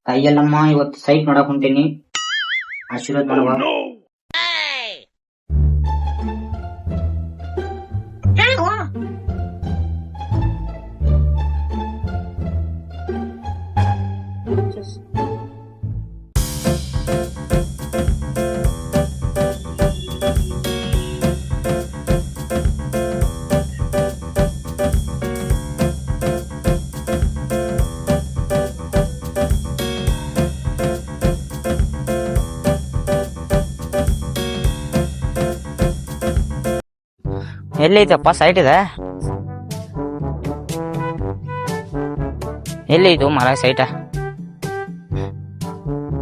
ತಾಯಿಯಲ್ಲಮ್ಮ ಇವತ್ತು ಸೈಟ್ ನೋಡಕ್ ಹೊಂಟೀನಿ. ಆಶೀರ್ವಾದ ಮಾಡುವ. ಎಲ್ಲೈತಪ್ಪ ಸೈಟ್ ಇದೆ? ಎಲ್ಲೈತು ಮರ ಸೈಟ?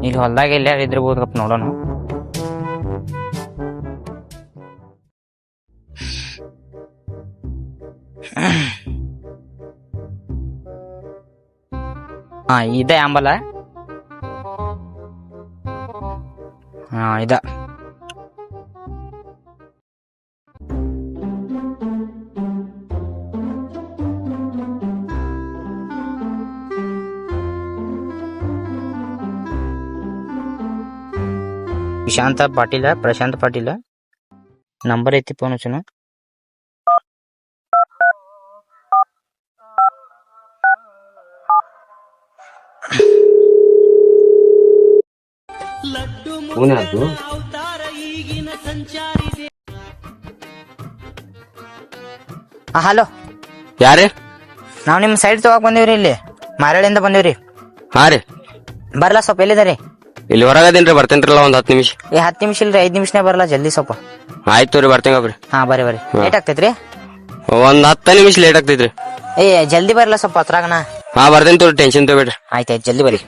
ಇಲ್ಲಿ ಹೊಲ್ದಾಗ ಎಲ್ಲಾರು ಇದ್ರಬೋದಪ್ಪ, ನೋಡೋಣ. ಹಾ, ಇದೆ ಅಂಬಲ. ಹಾ, ಇದ. ಪ್ರಶಾಂತ್ ಪಾಟೀಲ ನಂಬರ್ ಐತಿ, ಫೋನ್ ಹಚ್ಚೋಣ. ಹಲೋ, ಯಾರೇ? ನಾವ್ ನಿಮ್ ಸೈಡ್ ತಗೋಕ್ ಬಂದಿವ್ರಿ. ಇಲ್ಲಿ ಮಾರಳಿಂದ ಬಂದಿವ್ರಿ. ಹಾ ರೀ, ಬರ್ಲಾ ಸ್ವಲ್ಪ? ಎಲ್ಲಿದಾರಿ? ಇಲ್ಲಿ ಹೊರಗದೇನ್ರಿ, ಬರ್ತೇನ್ರಲ್ಲ ಒಂದ್ 10 ನಿಮಿಷ. 10 ನಿಮಿಷ ಇಲ್ರಿ, 5 ನಿಮಿಷನೇ ಬರ್ಲಾ, ಜಲ್ದಿ ಸ್ವಲ್ಪ. ಆಯ್ತು ರೀ, ಬರ್ತೇವ್ರಿ. ಹಾ, ಬರ್ರಿ. ಲೇಟ್ ಆಗ್ತೈತ್ರಿ? ಒಂದ್ 10 ನಿಮಿಷ ಲೇಟ್ ಆಗ್ತೈತ್ರಿ. ಜಲ್ದಿ ಬರ್ಲಾ ಸ್ವಲ್ಪ ಹತ್ರಾಗನ. ಹಾ, ಬರ್ತೇನೆ ತೋರಿ, ಟೆನ್ಷನ್ ತಗೋಬೇಡ್ರಿ. ಆಯ್ತಾಯ್ತು, ಜಲ್ದಿ ಬರ್ರಿ.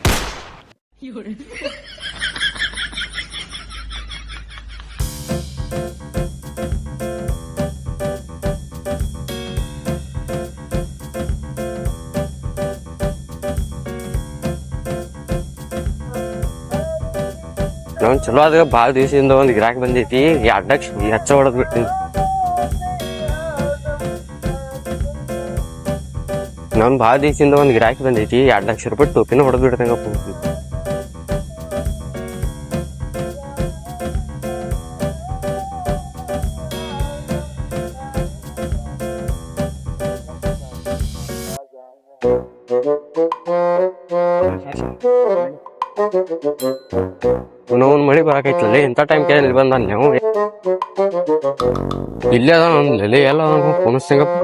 ನಾವ್ ಚಲೋ ಆದಾಗ ಬಾಳ ದಿವಸದಿಂದ ಒಂದ್ ಗಿರಾಕಿ ಬಂದೈತಿ. ಅಡ್ಡಕ್ ಹೆಚ್ಚ ಹೊಡದ್ ಬಿಡ್ತೀನಿ. ನಾನ್ ಬಾಳ ದಿವಸದಿಂದ ಒಂದ್ ಗಿರಾಕಿ ಬಂದೈತಿ. 2 ಲಕ್ಷ ರೂಪಾಯಿ ಟೋಪಿನ ಹೊಡೆದ್ ಬಿಡ್ತಂಗಪ್ಪ. ಒಂದ್ ಮಳಿ ಬರಾಕೈತ್ಲೇ, ಇಂಥ ಟೈಮ್ ಕೇಳಿ ಬಂದ ನೀವು. ಇಲ್ಲೇ ಅದ ನಂದು ಎಲ್ಲ ಫೋನಿಸ್ತಂಗಪ್ಪ.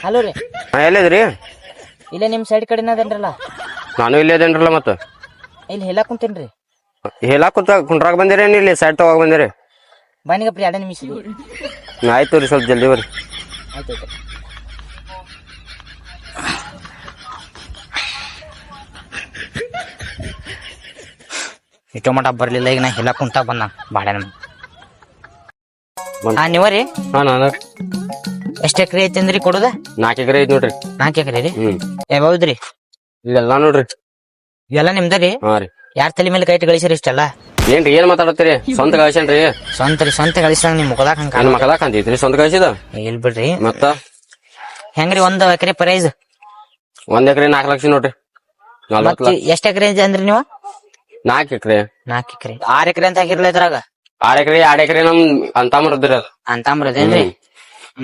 ಹಲೋ ರೀ, ಎಲ್ಲಿದ್ರಿ? ಇಲ್ಲೇ ನಿಮ್ ಸೈಡ್ ಕಡೆನ ಅದೇನ್ರಲ್ಲ? ನಾನು ಇಲ್ಲೇ ಅದೇನ್ರಲ್ಲ. ಮತ್ತ ಇಲ್ಲಿ ಹೇಳಕ್ ಕುಂತೇನ್ರಿ. ಹೇಳಾಕ್ ಕುಂಟ್ರಾಗ ಬಂದಿರೇನು ಇಲ್ಲಿ ಸೈಡ್ ತಗೋಕ್ ಬಂದಿರಿ? ಬನ್ನಿಗಪ್ರಿ, 2 ನಿಮಿಷ. ಆಯ್ತು ರೀ, ಸ್ವಲ್ಪ ಜಲ್ದಿ ಬರ್ರಿ. ಆಯ್ತಾಯ್ತು. ಇಟೋ ಮಟ ಬರ್ಲಿಲ್ಲ, ಈಗ ನಾ ಹೇಳಕ್ ಕುಂತ ಬಂದ ಬಾಳೆ. ಹಾ, ನೀವರಿ? ಹಾ, ನಾನು. ಎಷ್ಟ್ ಎಕರೆ ಐತಿ ಅಂದ್ರಿ ಕೊಡುದ? 4 ಎಕರೆ ಐತಿ ನೋಡ್ರಿ. 4 ಎಕರೆ ರೀ? ಯಾವ್ದ್ರಿ? ಇಲ್ಲೆಲ್ಲಾ ನೋಡ್ರಿ. ಎಲ್ಲ ನಿಮ್ದರಿ? ಹಾ ರೀ. ಯಾರ್ ತಲೆ ಮೇಲೆ ಕೈ ಇಟ್ಟು ಗಳಿಸಿರಿ ಇಷ್ಟಲ್ಲ? ಏನ್ರಿ ಏನ್ ಮಾತಾಡತ್ತೀರಿ? ಸ್ವಂತ ಗಳಿಸೇನ್ರಿ. ಸ್ವಂತ ಗಳಿಸಿದಾಗ ನಿಮ್ ಮುಖದಾಗ ಹಂಗ ನನ್ ಮಕದಾಗ ಕಾಂತೈತ್ರಿ ಸ್ವಂತ ಗಳಿಸಿದ? ಇಲ್ ಬಿಡ್ರಿ. ಮತ್ತ ಹೆಂಗ್ರಿ 1 ಎಕರೆ ಪ್ರೈಸ್? 1 ಎಕರೆ 4 ಲಕ್ಷ ನೋಡ್ರಿ. 40 ಲಕ್ಷ. ಎಷ್ಟ್ ಎಕರೆ ಅಂದ್ರಿ ನೀವು? 4 ಎಕರೆ. 4 ಎಕರೆ. 6 ಎಕರೆ ಅಂತ ಹಾಕಿರ್ಲ ಇದ್ರಾಗ? 6 ಎಕರೆ 2 ಎಕರೆ ನಮ್ ಅಂತಾಮ್ರದ್ರಿ. ಅದು ಅಂತಾಮ್ರದೇನ್ರಿ?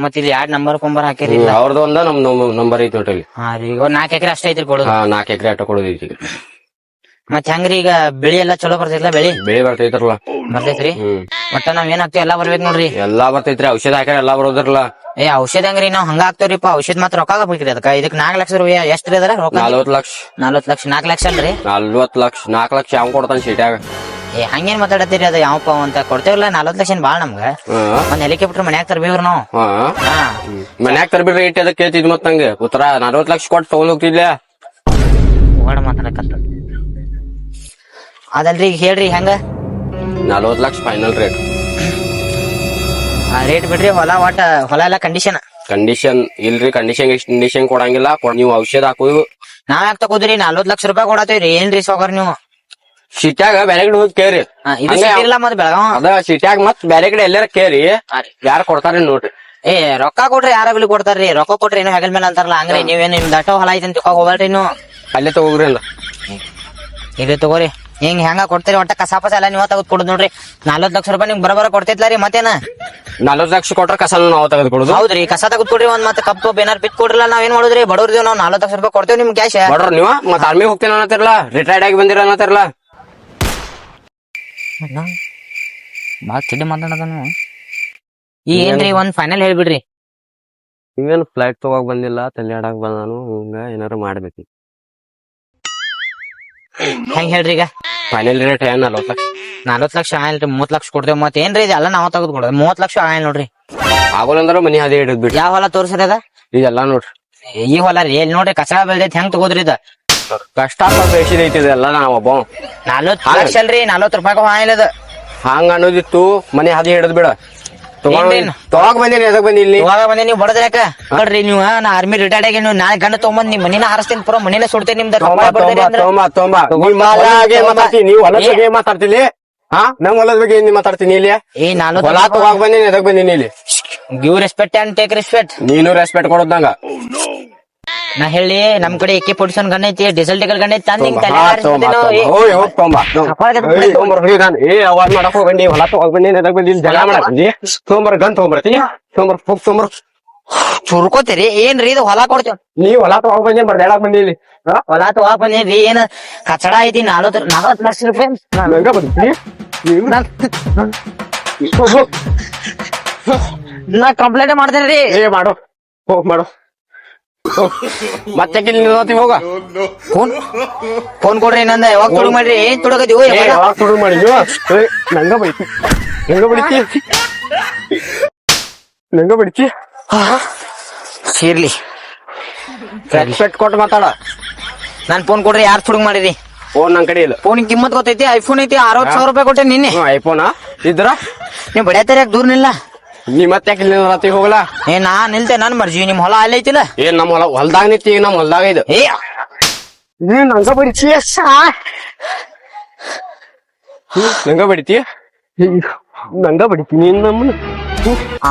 ಮತ್ ಇಲ್ಲಿ 2 ನಂಬರ್ ಕೊಂಬರ್ ಹಾಕಿರಿ? ಅವ್ರದ್ದು ಒಂದ ನಮ್ ನಂಬರ್ ಐತಿ ನೋಡ್ರಿ. ಹಾ ರೀ, 4 ಎಕರೆ ಅಷ್ಟೇ ಐತ್ರಿ ಕೊಡೋದು? 4 ಎಕರೆ ಅಟ್ಟ ಕೊಡೋದೈತಿ. ಮತ್ ಹೆಂಗ್ರಿ ಈಗ ಬೆಳಿ ಎಲ್ಲಾ ಚಲೋ ಬರ್ತೈತ್ಲ? ಬೆಳಿ ಬರ್ತೈತ್ರಲ್ಲ? ಬರ್ತೈತ್ರಿ. ಮತ್ತ ನಾವ್ ಏನ್ ಹಾಕ್ತಿವಿ ಎಲ್ಲಾ ಬರ್ಬೇಕ್ ನೋಡ್ರಿ. ಎಲ್ಲಾ ಬರ್ತೈತ್ರಿ, ಔಷಧ ಹಾಕ್ಯಾರ ಎಲ್ಲಾ ಬರೋದ್ರಲ್ಲ. ಔಷಧ ಹೆಂಗ್ರಿ ನಾವ್ ಹಂಗ ಹಾಕ್ತೇವ್ರಿಪ್ಪ. ಔಷಧ ಮಾತ್ರ ರೊಕ್ಕ ಬೇಕ್ರಿ ಅದಕ್ಕ. ಇದಕ್ 4 ಲಕ್ಷ ರೂಪಾಯಿ ಎಷ್ಟ್ರಿ ಅದರ ರೊಕ್ಕ? 40 ಲಕ್ಷ. 40 ಲಕ್ಷ? 4 ಲಕ್ಷ ಅಲ್ರಿ? 40 ಲಕ್ಷ. 4 ಲಕ್ಷ ಯಾವ ಕೊಡ್ತಾನ ಶೀಟ್ಯಾಗ? ಹಂಗೇನ್ ಮಾತಾಡತ್ತೀರಿ? ಅದ ಯಾವಪ್ಪ ಅಂತ ಕೊಡ್ತೇವಲ್ಲ. 40 ಲಕ್ಷ ಬಾಳ ನಮ್ಗ. ಒಂದ್ ಹೆಲಿಕಾಪ್ಟರ್ ಮನ್ಯಾಗ ತರ್ಬೇವ್ರಿ ನಾವು. ಮನ್ಯಾಗ ತರ್ಬಿಡ್ರಿ. ಇಟ್ಟು ಅದಕ್ಕೆ ಕೇಳ್ತಿದ್ ಮತ್ ನಂಗೆ ಉತ್ತರ 40 ಲಕ್ಷ ಕೊಟ್ಟು ತಗೊಂಡ್ ಹೋಗ್ತಿದ್ಲ. ಹೊಡ ಮಾತಾಡಕತ್ತ ಅದಲ್ರಿ. ಈಗ ಹೇಳ್ರಿ ಹೆಂಗ? 40 ಲಕ್ಷ ಫೈನಲ್ ರೇಟ್. ರೇಟ್ ಬಿಡ್ರಿ. ಹೊಲ ಎಲ್ಲ ಕಂಡೀಷನ್ ಇಲ್ರಿ. ಕಂಡೀಷನ್ ಕೊಡಂಗಿಲ್ಲ. ನೀವು ಔಷಧ ಹಾಕುದು ನಾವ್ ಯಾಕೆ ತಗೋದ್ರಿ 40 ಲಕ್ಷ ರೂಪಾಯಿ ಕೊಡತ್ತೀವ್ರಿ ಏನ್ರಿ ಸಾವ್ಕಾರ ನೀವು ಸಿಟ್ಯಾಗ ಬ್ಯಾರೆ ಕಡೆ ಹೋಗಿ ಕೇರಿ ಇದು ಸಿಟಿರಿಲ್ಲ ಮತ್ ಬೆಳಗಾವ್ ಅದ ಸಿಟ್ಯಾಗ ಮತ್ ಬ್ಯಾರೆ ಕಡೆ ಎಲ್ಲಾರ ಕೇರಿ ಯಾರು ಕೊಡ್ತಾರ ನೋಡ್ರಿ ಏ ರೊಕ್ಕ ಕೊಟ್ರಿ ಯಾರಾಗ್ಲಿ ಕೊಡ್ತಾರ್ರಿ ರೊಕ್ಕ ಕೊಟ್ರಿ ಏನೋ ಹೆಗಲ್ ಮೇಲೆ ಅಂತಾರಲ್ಲ ಹಂಗ್ರಿ ನೀವೇನು ನಿಮ್ ದಟ್ಟ ಹೊಲ ಐತೆ ಅಂತ ಹೋಗ್ಬೇಡ್ರಿ ನೀವು ಅಲ್ಲೇ ತಗೋಗ್ರಿ ಅಂದ ಇಲ್ಲಿ ತಗೋರಿ ಹಿಂಗ್ ಹೆಂಗ ಕೊಡ್ತೀರಿ ಒಟ್ಟ ಕಸಾಪಸ ಎಲ್ಲ ನೀವ ತಗದ್ ಕೊಡುದ್ ನೋಡ್ರಿ 40 ಲಕ್ಷ ರೂಪಾಯಿ ನಿಮ್ಗೆ ಬರೋಬರ ಕೊಡ್ತೈತ್ಲಾರಿ ಮತ್ತೇನ 40 ಲಕ್ಷ ಕೊಟ್ರ ಕಸ ನಾವು ತೆಗೆದು ಕೊಡುದು ಹೌದ್ರಿ ಕಸ ತಗದ್ ಕೊಡ್ರಿ ಒಂದ್ ಮತ್ತೆ ಕಪ್ಪು ಬೇನಾರ್ ಬಿತ್ ಕೊಡ್ರಲ್ಲ ನಾವ್ ಏನ್ ಮಾಡುದ್ರಿ ಬಡವ್ರದೇವ್ ನಾವ್ 40 ಲಕ್ಷ ರೂಪಾಯಿ ಕೊಡ್ತೇವ್ ನಿಮ್ ಕ್ಯಾಶ್ ಬಡ್ರ ನೀವ ಮತ್ ಆರ್ಮಿ ಹೋಗ್ತೇನೆ ಅನ್ನತಿರಲ್ಲ ರಿಟೈರ್ಡ್ ಆಗಿ ಬಂದಿರ ಅನ್ನತಿರಲ್ಲ ಬಾಳ ಚಿಡ್ಡಿ ಮಾತಾಡೋದನು ಈ ಏನ್ರಿ ಒಂದ್ ಫೈನಲ್ ಹೇಳ್ಬಿಡ್ರಿ ನೀವೇನು ಫ್ಲೈಟ್ ತಗೋಕ್ ಬಂದಿಲ್ಲ ತಲೆ ಆಡಕ್ ಬಂದಾನು ಹಿಂಗ ಏನಾರ ಮಾಡ್ಬೇಕು ಹೆಂಗ್ ಹೇಳ್ರಿ ಈಗ ಫೈನಲ್ ರೇಟ್ ಏನ್ 40 ಲಕ್ಷ 40 ಲಕ್ಷ ಆಗಲ್ರಿ 30 ಲಕ್ಷ ಕೊಡ್ತೇವ್ ಮತ್ ಏನ್ರಿ ಇದೆಲ್ಲ ನಾವ್ ತಗದ್ ಕೊಡೋದು 30 ಲಕ್ಷ ಆಗಲ್ ನೋಡ್ರಿ ಆಗೋಲ್ಲಂದ್ರ ಮನಿ ಅದೇ ಹಿಡಿದ್ ಬಿಡ್ರಿ ಯಾವ ಹೊಲ ತೋರ್ಸ್ರಿ ಅದ ಇದೆಲ್ಲಾ ನೋಡ್ರಿ ಈ ಹೊಲ ರೀ ಎಲ್ಲಿ ನೋಡ್ರಿ ಕಸ ಬೆಳ್ದೈತಿ ಹೆಂಗ್ ತಗೋದ್ರಿ ಇದ ಕಷ್ಟ ಬೇಸಿದೈತಿ ಇದೆಲ್ಲ ನಾವ್ ಒಬ್ಬ 40 ಲಕ್ಷ ಅಲ್ರಿ 40 ರೂಪಾಯಿ ಹಾಯಿಲ್ ಅದ ಹಂಗ ಅನ್ನೋದಿತ್ತು ಮನಿ ಅದೇ ಹಿಡಿದ್ ಬಿಡ ಏನ್ರೇನು? ತಗೋಕ್ ಬಂದೇನಿ ಎದಕ್ ಬಂದಿ ಇಲ್ಲಿ ಇವಾಗ ಬಂದೆ ನೀವು ಬಡದ್ರ ಯಾಕ ನೋಡ್ರಿ ನೀವು ನಾ ಆರ್ಮಿ ರಿಟೈರ್ಡ್ ಆಗಿ ನೀವು ನಾ ಗಂಡ ತಗೊಂಬಂದ್ ನಿಮ್ ಮನಿನ ಹಾರಿಸ್ತೀನಿ ಪೂರ ಮನಿನ ಸುಡ್ತೇನೆ ನಿಮ್ದು ನೀವು ಹೊಲದ ಬಗ್ಗೆ ಏನ್ ಮಾತಾಡ್ತೀನಿ ಹಾ ನಮ್ ಹೊಲದ ಬಗ್ಗೆ ಏನ್ ಮಾತಾಡ್ತೀನಿ ಇಲ್ಲಿ ಏ 40 ಹೊಲ ತಗೋಕ್ ಬಂದೇನಿ ಎದಕ್ ಬಂದಿನಿ ಇಲ್ಲಿ give respect and take respect ನೀನು ರೆಸ್ಪೆಕ್ಟ್ ಕೊಡೋದಂಗ ನಾ ಹೇಳಿ ನಮ್ ಕಡೆ AK 47 ಗನ್ ಐತಿ ಡೀಸೆಲ್ ಟಿಕಲ್ ಗನ್ ಐತಿ ತಂದ್ ಹಿಂಗ್ ತಲೆ ಏ ಅವಾಜ್ ಮಾಡಕ್ ಹೋಗಂಡಿ ಹೊಲ ತಗೋಕ್ ಬಂದಿ ಎದಕ್ ಬಂದಿ ಜಗಳ ಮಾಡಕ್ ತೊಗೊಂಬರ್ ಗನ್ ತೊಗೊಂಬರ್ತೀನಿ ತೊಗೊಂಬರ್ ಹೋಗ್ ತೊಗೊಂಬರ್ ಚುರ್ಕೋತೀರಿ ಏನ್ರಿ ಇದು ಹೊಲ ಕೊಡ್ತೇವ್ ನೀವ್ ಹೊಲ ತಗೋಕ್ ಬಂದಿ ಬರ್ದಾಡಕ್ ಬಂದಿ ಇಲ್ಲಿ ಹೊಲ ತಗೋಕ್ ಬಂದೇನ್ರಿ ಏನ್ ಕಚಡ ಐತಿ 40 ಲಕ್ಷ ರೂಪಾಯಿ ನಂಗ ಬಂದಿ ನಾ ಕಂಪ್ಲೇಂಟ್ ಮಾಡ್ತೇನ್ರಿ ಏ ಮಾಡು ಹೋಗ್ ಮಾಡು ಮತ್ತೆ ಹೋಗ ಫೋನ್ ಕೊಡ್ರಿ ನಂದ ಯಾವಾಗ ತುಡುಗ್ ಮಾಡ್ರಿ ಏನ್ ತುಡುಗದಿವು ಶುರು ಮಾಡಿ ನಂಗ ಬೈತಿ ನಂಗ ಬಡಿತಿ ನಂಗ ಬಡಿತಿ ಸೇರ್ಲಿ ರೆಸ್ಪೆಕ್ಟ್ ಕೊಟ್ಟು ಮಾತಾಡ ನಾನ್ ಫೋನ್ ಕೊಡ್ರಿ ಯಾರ್ ತುಡುಗ್ ಮಾಡಿರಿ ಫೋನ್ ನನ್ ಕಡೆ ಇಲ್ಲ ಫೋನ್ ಕಿಮ್ಮತ್ ಗೊತ್ತೈತಿ ಐಫೋನ್ ಐತಿ 60,000 ರೂಪಾಯಿ ಕೊಟ್ಟೆ ನಿನ್ನೆ ಐಫೋನ್ ಇದ್ರ ನೀವ್ ಬಡಿಯತ್ತಾರ ಯಾಕೆ ದೂರ ನಿಲ್ಲ ನೀ ಮತ್ತೆ ಯಾಕೆ ರಾತ್ರಿ ಹೋಗಲ್ಲ ಏ ನಾ ನಿಲ್ತೆ ನನ್ ಮರ್ಜಿ ನಿಮ್ ಹೊಲ ಅಲ್ಲ ಐತಿಲ್ಲ ಏನ್ ನಮ್ ಹೊಲದಾಗ ನಿಂತಿ ನಮ್ ಹೊಲದಾಗ ಇದು ಏ ನಂಗ ಬಡಿತಿ ನಂಗ ಬಡಿತಿ ನಂಗ ಬಡಿತಿ ನೀನ್ ನಮ್ಮನ್ನ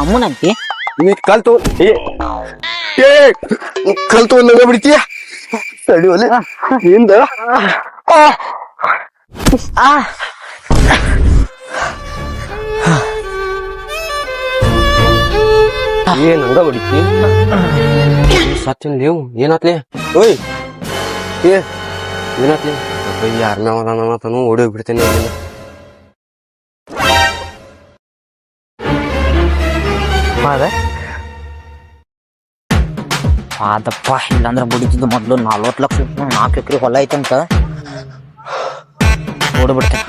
ಅಮ್ಮನಂತಿ ನೀ ಕಲ್ತು ಏ ಕಲ್ತು ನಂಗ ಬಿಡ್ತೀಯ ತಡಿ ಒಲೆ ಹಿಂದ ಏನ್ ಹಂಗ ಹೊಡಿತಿ ಸತ್ತಿನ ಲೇವು ಏನಾತ್ಲಿ ಓಯ್ ಏ ಏನಾತ್ಲಿ ಯಾರನ್ನ ಅವತಾನು ಓಡಿ ಹೋಗ್ಬಿಡ್ತೇನೆ ಅದಪ್ಪ ಇಲ್ಲಾಂದ್ರ ಬುಡಿತಿದ್ದು ಮೊದ್ಲು 40 ಲಕ್ಷ 4 ಎಕರೆ ಹೊಲ ಐತಂತ ಓಡ್ಬಿಡ್ತೇನೆ